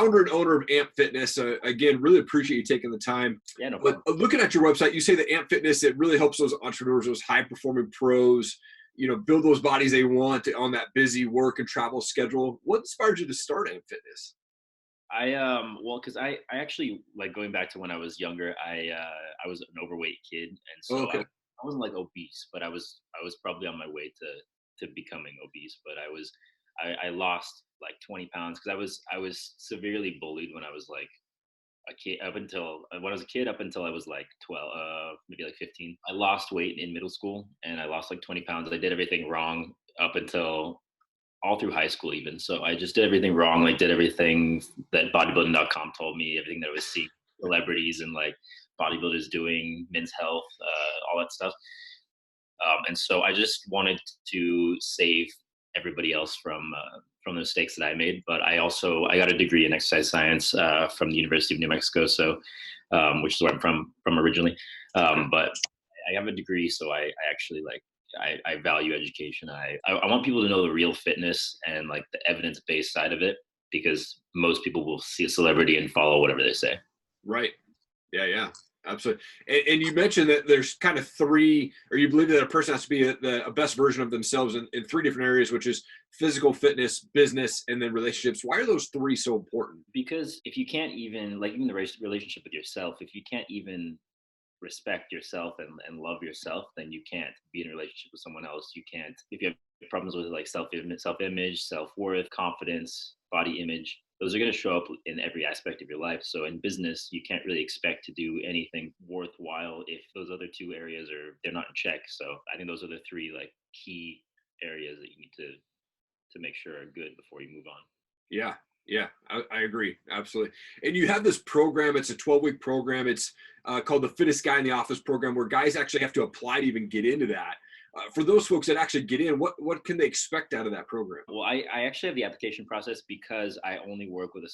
founder and owner of AMP Fitness. Again, really appreciate you taking the time. Yeah, no problem. But looking at your website, you say that AMP Fitness, it really helps those entrepreneurs, those high-performing pros, build those bodies they want on that busy work and travel schedule. What inspired you to start AMP Fitness? Because I actually, like, going back to when I was younger, I was an overweight kid, and so Okay. I wasn't like obese, but I was probably on my way to becoming obese. But I lost like 20 pounds because I was severely bullied when I was like a kid up until I was like 12, maybe like 15. I lost weight in middle school and I lost like 20 pounds. I did everything wrong up until all through high school even. So I just did everything wrong, like did everything that bodybuilding.com told me, everything that I was seeing celebrities and like bodybuilders doing, men's health, all that stuff. And so I just wanted to save everybody else from the mistakes that I made. But I got a degree in exercise science from the University of New Mexico, so which is where I'm from originally. But I have a degree, so I actually like I value education. I want people to know the real fitness and like the evidence-based side of it, because most people will see a celebrity and follow whatever they say. Right. Yeah. Absolutely. And you mentioned that there's kind of three, or you believe that a person has to be a best version of themselves in three different areas, which is physical fitness, business, and then relationships. Why are those three so important? Because if you can't even, like, even the relationship with yourself, if you can't even respect yourself and love yourself, then you can't be in a relationship with someone else. You can't, if you have problems with like self-image, self-worth, confidence, body image, those are going to show up in every aspect of your life. So in business, you can't really expect to do anything worthwhile if those other two areas they're not in check. So I think those are the three like key areas that you need to make sure are good before you move on. Yeah, I agree. Absolutely. And you have this program, it's a 12-week program. It's called the Fittest Guy in the Office program, where guys actually have to apply to even get into that. For those folks that actually get in, what can they expect out of that program? Well, I actually have the application process because I only work with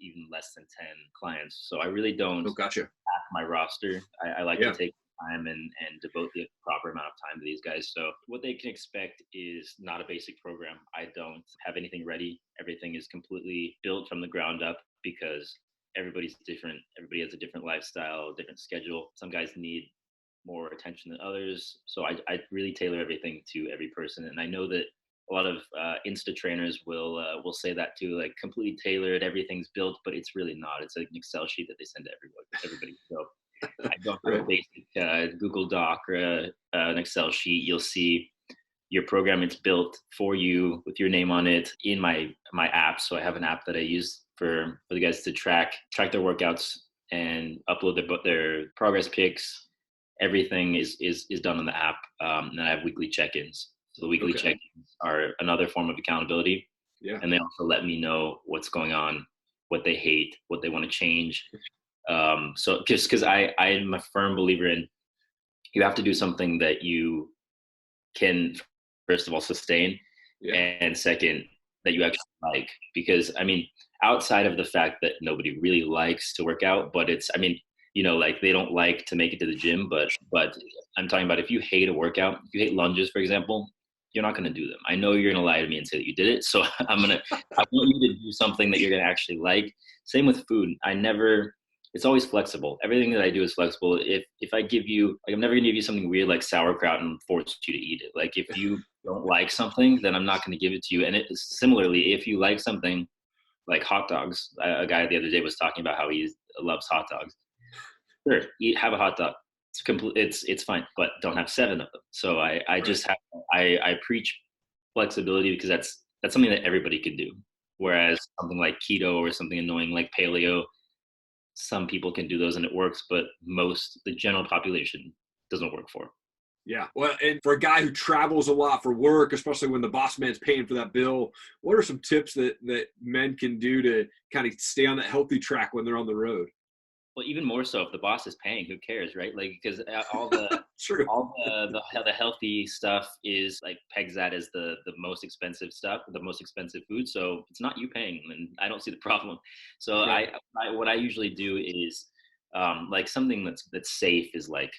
even less than 10 clients. So I really don't Gotcha. pack my roster. I like to take time and devote the proper amount of time to these guys. So what they can expect is not a basic program. I don't have anything ready. Everything is completely built from the ground up because everybody's different. Everybody has a different lifestyle, different schedule. Some guys need more attention than others. So I really tailor everything to every person. And I know that a lot of Insta trainers will say that too, like completely tailored, everything's built, but it's really not. It's like an Excel sheet that they send to everybody. So I don't have a basic Google Doc or an Excel sheet. You'll see your program, it's built for you with your name on it in my app. So I have an app that I use for the guys to track their workouts and upload their progress pics. Everything is done on the app. And I have weekly check-ins. So the weekly check-ins are another form of accountability. Yeah. And they also let me know what's going on, what they hate, what they want to change. So just because I'm a firm believer in, you have to do something that you can, first of all, sustain, and second, that you actually like. Because I mean, outside of the fact that nobody really likes to work out, but it's, I mean, like they don't like to make it to the gym, but I'm talking about if you hate a workout, if you hate lunges, for example, you're not going to do them. I know you're going to lie to me and say that you did it. So I want you to do something that you're going to actually like. Same with food. It's always flexible. Everything that I do is flexible. If I give you, like, I'm never going to give you something weird like sauerkraut and force you to eat it. Like if you don't like something, then I'm not going to give it to you. And similarly, if you like something like hot dogs, a guy the other day was talking about how he loves hot dogs. Sure, have a hot dog. It's fine, but don't have 7 of them. So I just have, I preach flexibility because that's something that everybody could do. Whereas something like keto or something annoying like paleo, some people can do those and it works, but the general population doesn't work for. Yeah. Well, and for a guy who travels a lot for work, especially when the boss man's paying for that bill, what are some tips that men can do to kind of stay on that healthy track when they're on the road? Well, even more so if the boss is paying, who cares, right? Like, because all the True. all the healthy stuff is like pegs that as the most expensive stuff, the most expensive food. So it's not you paying, and I don't see the problem. So what I usually do is like something that's safe is like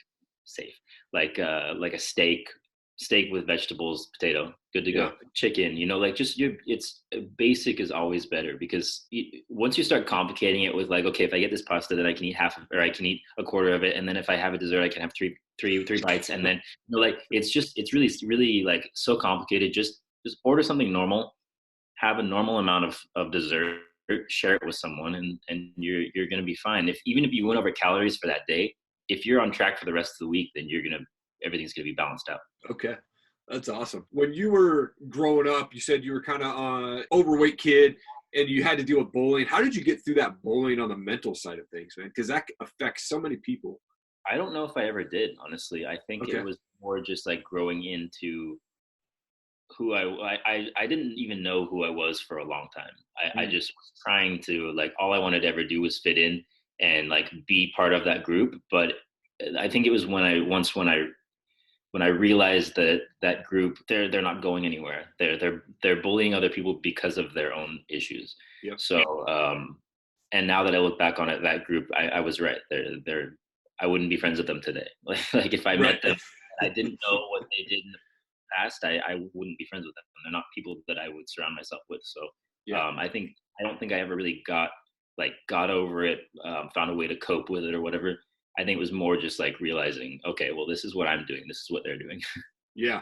a steak steak with vegetables, potato, good to Yeah. go. Chicken, like just it's basic is always better, because once you start complicating it with like, okay, if I get this pasta, then I can eat half of, or I can eat a quarter of it, and then if I have a dessert, I can have three bites, and then like it's really like so complicated. Just order something normal, have a normal amount of dessert, share it with someone, and you're gonna be fine. Even if you went over calories for that day, if you're on track for the rest of the week, then everything's gonna be balanced out. Okay. That's awesome. When you were growing up, you said you were kind of an overweight kid and you had to deal with bullying. How did you get through that bullying on the mental side of things, man? Because that affects so many people. I don't know if I ever did, honestly. I think Okay. it was more just like growing into who I didn't even know who I was for a long time. I just was trying to, like, all I wanted to ever do was fit in and like be part of that group. But I think it was when I realized that group, they're not going anywhere. They're bullying other people because of their own issues. Yep. So and now that I look back on it, that group, I was right. I wouldn't be friends with them today. Like if I met them, I didn't know what they did in the past, I wouldn't be friends with them. They're not people that I would surround myself with. So I don't think I ever really got over it, found a way to cope with it or whatever. I think it was more just like realizing, okay, well, this is what I'm doing. This is what they're doing. Yeah.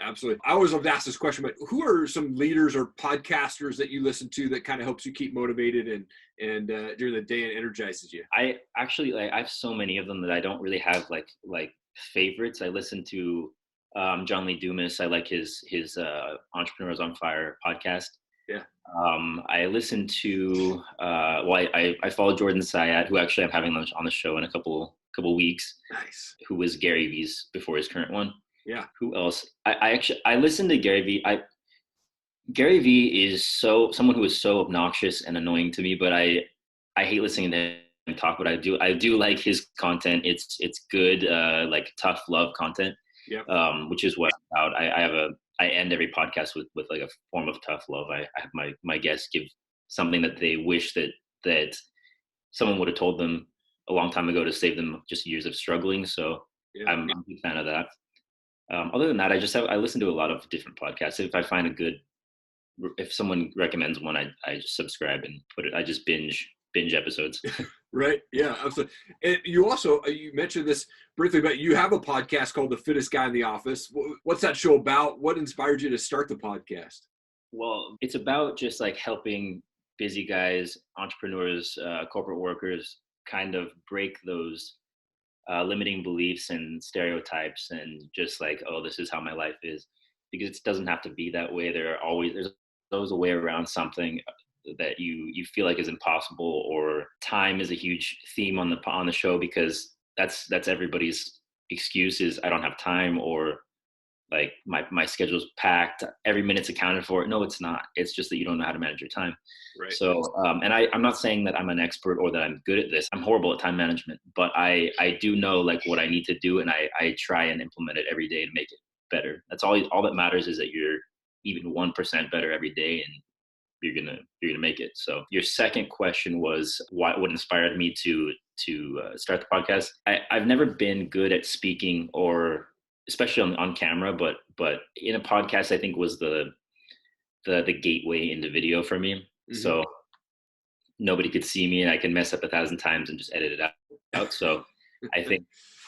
Absolutely. I always love to ask this question, but who are some leaders or podcasters that you listen to that kind of helps you keep motivated and during the day and energizes you? I actually, I have so many of them that I don't really have like favorites. I listen to John Lee Dumas. I like his Entrepreneurs on Fire podcast. Yeah. I listen to I follow Jordan Sayat, who actually I'm having lunch on the show in a couple weeks. Nice. Who was Gary Vee's before his current one. Yeah. Who else? I listen to Gary Vee. Gary Vee is someone who is so obnoxious and annoying to me, but I hate listening to him talk, but I do like his content. It's good, like tough love content. Yeah. Which is what I'm about. I end every podcast with like a form of tough love. I have my guests give something that they wish that someone would have told them a long time ago to save them just years of struggling. So yeah. I'm a big fan of that. Other than that, I listen to a lot of different podcasts. If someone recommends one, I just subscribe and I just binge episodes. Right. Yeah, absolutely. And you mentioned this briefly, but you have a podcast called The Fittest Guy in the Office. What's that show about? What inspired you to start the podcast? Well, it's about just like helping busy guys, entrepreneurs, corporate workers kind of break those limiting beliefs and stereotypes and just like, oh, this is how my life is, because it doesn't have to be that way. There's always a way around something that you feel like is impossible, or time is a huge theme on the show, because that's everybody's excuse is I don't have time, or like my schedule's packed, every minute's accounted for. No, it's not. It's just that you don't know how to manage your time. Right. So and I'm not saying that I'm an expert or that I'm good at this. I'm horrible at time management, but I do know like what I need to do, and I try and implement it every day to make it better. That's all that matters, is that you're even 1% better every day, and you're gonna make it. So your second question was what inspired me to start the podcast. I've never been good at speaking, or especially on camera, but in a podcast, I think was the gateway into video for me. Mm-hmm. So nobody could see me, and I can mess up 1,000 times and just edit it out. So I think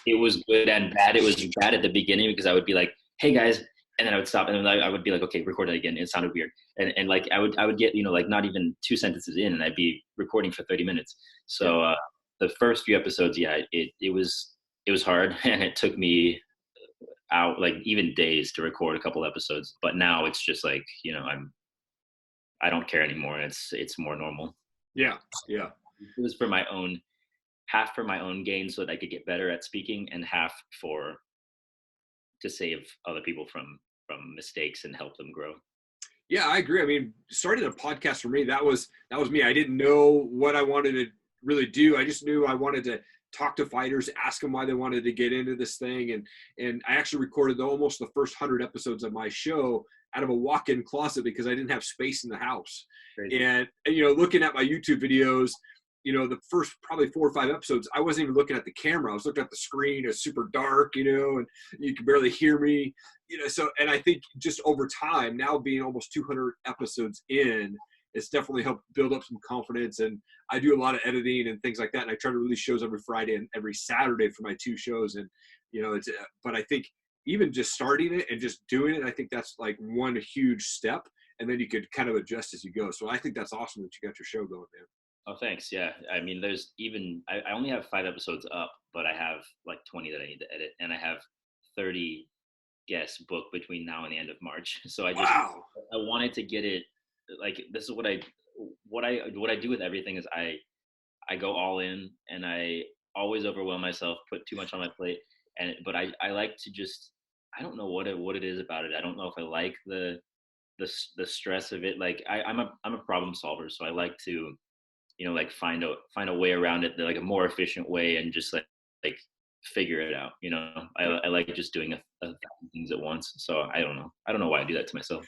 it was good and bad. It was bad at the beginning because I would be like, hey guys, and then I would stop, and then I would be like, okay, record it again. It sounded weird. And like I would get, like not even 2 sentences in, and I'd be recording for 30 minutes. So the first few episodes, it was hard, and it took me out like even days to record a couple episodes. But now it's just like, I don't care anymore. It's more normal. Yeah. It was half for my own gain, so that I could get better at speaking, and half to save other people from mistakes and help them grow. Yeah, I agree. I mean, starting a podcast for me, that was me. I didn't know what I wanted to really do. I just knew I wanted to talk to fighters, ask them why they wanted to get into this thing. And I actually recorded almost the first 100 episodes of my show out of a walk-in closet because I didn't have space in the house. Crazy. And looking at my YouTube videos, you know, the first probably 4 or 5 episodes, I wasn't even looking at the camera. I was looking at the screen. It was super dark, you know, and you could barely hear me, you know. So, and I think just over time, now being almost 200 episodes in, it's definitely helped build up some confidence. And I do a lot of editing and things like that. And I try to release shows every Friday and every Saturday for my 2 shows. And, you know, but I think even just starting it and just doing it, I think that's like one huge step. And then you could kind of adjust as you go. So I think that's awesome that you got your show going, man. Oh, thanks. Yeah. I mean, there's even, I only have 5 episodes up, but I have like 20 that I need to edit. And I have 30 guests booked between now and the end of March. So I wanted to get it, like, this is what I do with everything is I go all in, and I always overwhelm myself, put too much on my plate. But I like to just, I don't know what it is about it. I don't know if I like the stress of it. Like I'm a problem solver. So I like to, you know, like find a way around it, like a more efficient way, and just like figure it out. You know, I like just doing a thousand things at once. So I don't know why I do that to myself.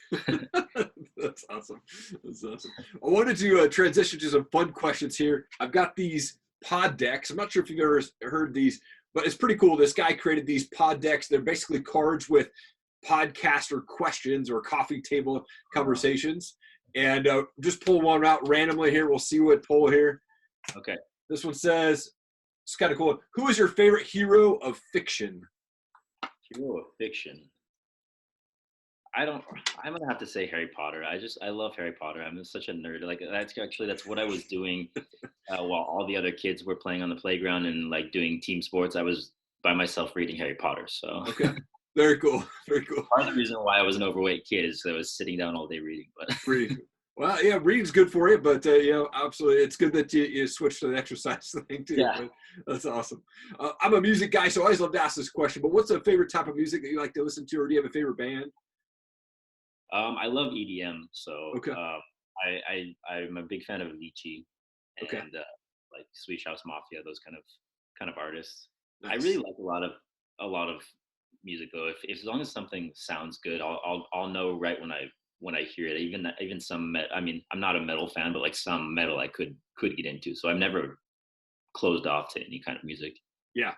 That's awesome. I wanted to transition to some fun questions here. I've got these pod decks. I'm not sure if you've ever heard these, but it's pretty cool. This guy created these pod decks. They're basically cards with podcaster questions or coffee table conversations. And just pull one out randomly here. We'll see what pull here. Okay. This one says, it's kind of cool. Who is your favorite hero of fiction? Hero of fiction. I'm gonna have to say Harry Potter. I love Harry Potter. I'm such a nerd. Like that's what I was doing while all the other kids were playing on the playground and like doing team sports. I was by myself reading Harry Potter. So okay, very cool, very cool. Part of the reason why I was an overweight kid is I was sitting down all day reading. But reading. Well, yeah, reading's good for you, but you know, absolutely, it's good that you switch to the exercise thing too. Yeah. That's awesome. I'm a music guy, so I always love to ask this question. But what's a favorite type of music that you like to listen to, or do you have a favorite band? I love EDM, so okay. I'm a big fan of Avicii and okay. Like Swedish House Mafia, those kind of artists. Nice. I really like a lot of music though. If as long as something sounds good, I'll know right when I hear it. Even some I mean, I'm not a metal fan, but like some metal I could get into. So I'm never closed off to any kind of music. Yeah.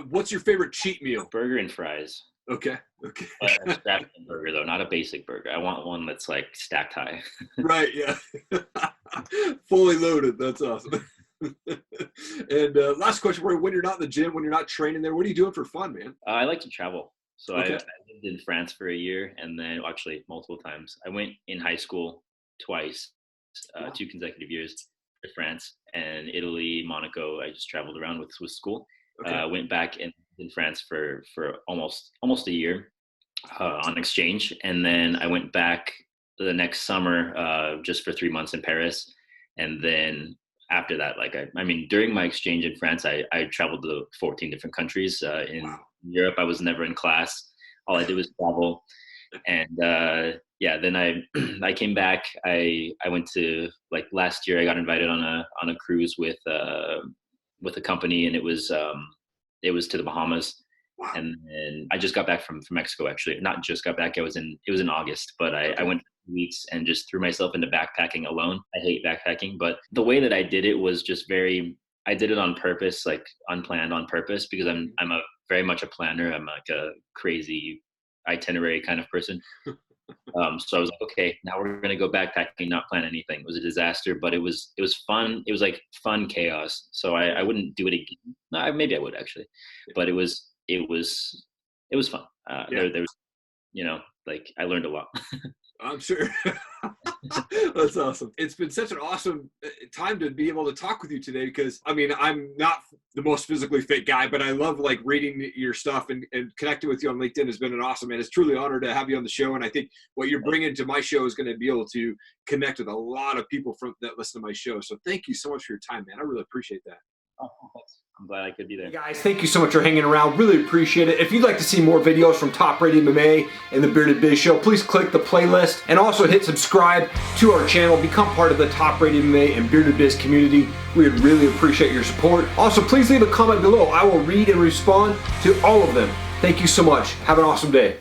What's your favorite cheat meal? Burger and fries. Okay. But a extravagant burger though, not a basic burger. I want one that's like stacked high. Right. Yeah. Fully loaded. That's awesome. And last question for you: when you're not in the gym, when you're not training there, what are you doing for fun, man? I like to travel. So okay. I lived in France for a year, and then actually multiple times. I went in high school twice, 2 consecutive years to France and Italy, Monaco. I just traveled around with school. Okay. Went back in France for almost a year on exchange, and then I went back the next summer just for 3 months in Paris, and then after that, like I mean, during my exchange in France, I traveled to 14 different countries. In Europe, I was never in class. All I did was travel, and then I came back. I went to, like, last year I got invited on a cruise with a company, and it was to the Bahamas. Wow. And then I just got back from Mexico, actually. Not just got back. It was in August, but I went for weeks and just threw myself into backpacking alone. I hate backpacking, but the way that I did it was just I did it on purpose, like unplanned on purpose, because I'm very much a planner. I'm like a crazy itinerary kind of person. So I was like, okay, now we're going to go backpacking, not plan anything. It was a disaster, but it was fun. It was like fun chaos. So I wouldn't do it again. No, maybe I would actually, but it was fun. There was, you know, like I learned a lot. I'm sure. That's awesome. It's been such an awesome time to be able to talk with you today, because I mean, I'm not the most physically fit guy, but I love like reading your stuff, and connecting with you on LinkedIn has been an awesome, and it's truly an honor to have you on the show. And I think what you're bringing to my show is going to be able to connect with a lot of people that listen to my show. So thank you so much for your time, man. I really appreciate that. Oh, thanks. I'm glad I could be there. Hey guys, thank you so much for hanging around. Really appreciate it. If you'd like to see more videos from Top Rated MMA and the Bearded Biz Show, please click the playlist and also hit subscribe to our channel. Become part of the Top Rated MMA and Bearded Biz community. We would really appreciate your support. Also, please leave a comment below. I will read and respond to all of them. Thank you so much. Have an awesome day.